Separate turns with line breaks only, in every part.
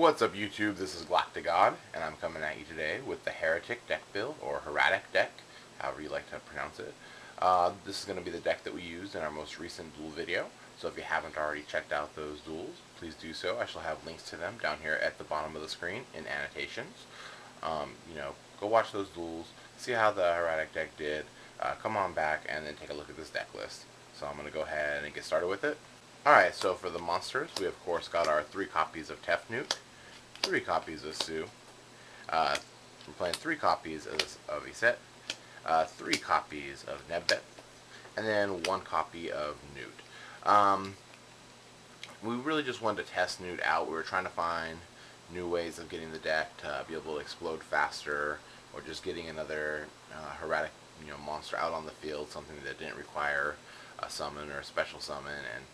What's up YouTube, this is GalacticGod, and I'm coming at you today with the Hieratic deck build, or Hieratic deck, however you like to pronounce it. This is going to be the deck that we used in our most recent duel video, so if you haven't already checked out those duels, please do so. I shall have links to them down here at the bottom of the screen in annotations. Go watch those duels, see how the Hieratic deck did, come on back, and then take a look at this deck list. So I'm going to go ahead and get started with it. Alright, so for the monsters, we of course got our 3 copies of Tefnuit, 3 copies of Su, we're playing 3 copies of Eset, 3 copies of Nebthet, and then 1 copy of Nuit. We really just wanted to test Nuit out. We were trying to find new ways of getting the deck to be able to explode faster, or just getting another Hieratic monster out on the field, something that didn't require a summon or a special summon, and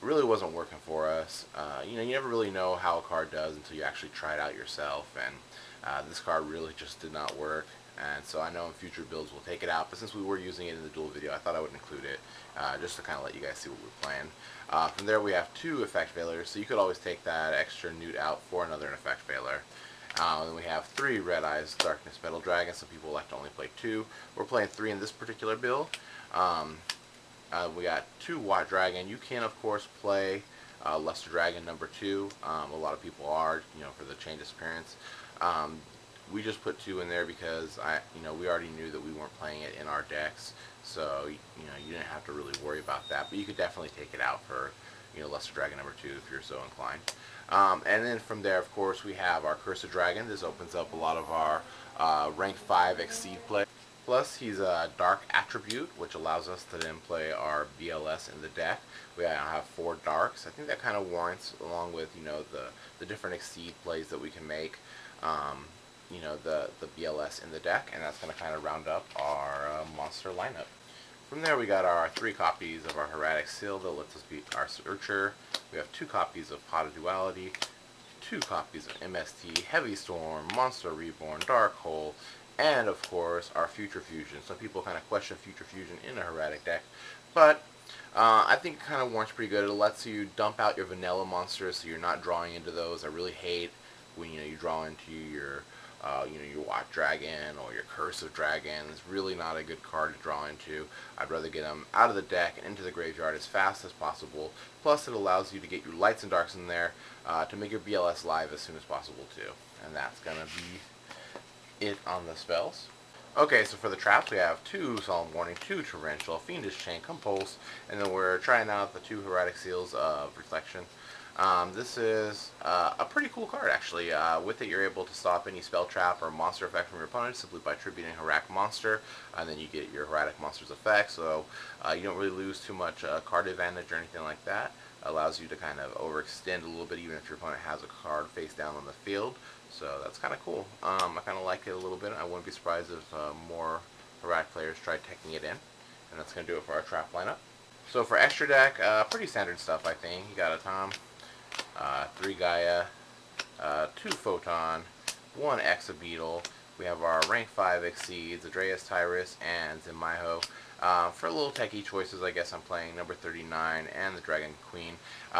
really wasn't working for us. You never really know how a card does until you actually try it out yourself, and this card really just did not work. And so I know in future builds we'll take it out, but since we were using it in the duel video, I thought I would include it just to kind of let you guys see what we're playing. From there we have 2 effect failures, so you could always take that extra Nuit out for another effect failure. Then we have 3 Red Eyes Darkness Metal Dragons. Some people like to only play 2. We're playing 3 in this particular build. We got 2 Wattaildragon. You can of course play Luster Dragon number 2. A lot of people are, for the chain disappearance. We just put 2 in there because we already knew that we weren't playing it in our decks, so you didn't have to really worry about that. But you could definitely take it out for Luster Dragon number 2 if you're so inclined. And then from there, of course, we have our Cursed Dragon. This opens up a lot of our rank 5 Exceed play. Plus, he's a Dark Attribute, which allows us to then play our BLS in the deck. We have 4 Darks. I think that kind of warrants, along with the different Exceed plays that we can make, the BLS in the deck, and that's going to kind of round up our monster lineup. From there, we got our 3 copies of our Hieratic Seal that lets us be our Searcher. We have 2 copies of Pot of Duality, 2 copies of MST, Heavy Storm, Monster Reborn, Dark Hole, and of course our Future Fusion. Some people kind of question Future Fusion in a Hieratic deck, but I think it kind of warrants pretty good. It lets you dump out your vanilla monsters so you're not drawing into those. I really hate when you draw into your your Wattaildragon or your Curse of Dragon. It's really not a good card to draw into. I'd rather get them out of the deck and into the graveyard as fast as possible. Plus, it allows you to get your lights and darks in there to make your BLS live as soon as possible too. And that's gonna be it on the spells. Okay, so for the traps we have 2 Solemn Warning, 2 Torrential, Fiendish Chain, Compulsory, and then we're trying out the 2 Hieratic Seals of Reflection. This is a pretty cool card actually. With it you're able to stop any spell trap or monster effect from your opponent simply by tributing a Hieratic monster, and then you get your Hieratic monster's effect, so you don't really lose too much card advantage or anything like that. Allows you to kind of overextend a little bit even if your opponent has a card face down on the field. So that's kind of cool. I kind of like it a little bit. I wouldn't be surprised if more Hieratic players tried taking it in. And that's going to do it for our trap lineup. So for extra deck, pretty standard stuff I think. You got Atum, 3 Gaia, 2 Photon, 1 Exa-Beetle. We have our rank 5 Exceeds, Adreus, Tiras, and Zenmaioh. For little techie choices, I guess I'm playing number 39 and the Dragon Queen.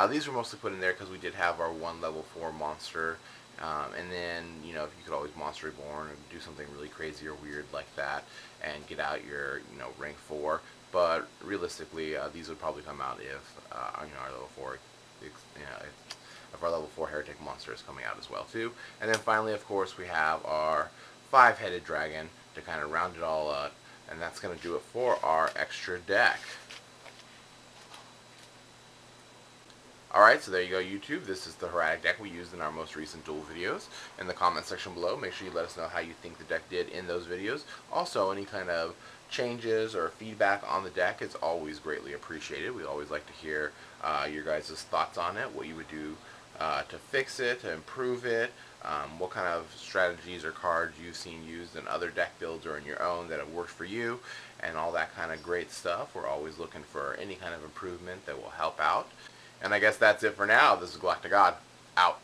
These were mostly put in there because we did have our 1 level 4 monster. And then, if you could always Monster Reborn and do something really crazy or weird like that and get out your, rank 4. But realistically, these would probably come out if, our level 4, if our level 4 Hieratic monster is coming out as well too. And then finally, of course, we have our 5-headed dragon to kind of round it all up. And that's going to do it for our extra deck. Alright, so there you go YouTube. This is the Hieratic deck we used in our most recent duel videos. In the comment section below, make sure you let us know how you think the deck did in those videos. Also, any kind of changes or feedback on the deck is always greatly appreciated. We always like to hear your guys' thoughts on it, what you would do to fix it, to improve it, what kind of strategies or cards you've seen used in other deck builds or in your own that have worked for you, and all that kind of great stuff. We're always looking for any kind of improvement that will help out. And I guess that's it for now. This is GalacticGod, out.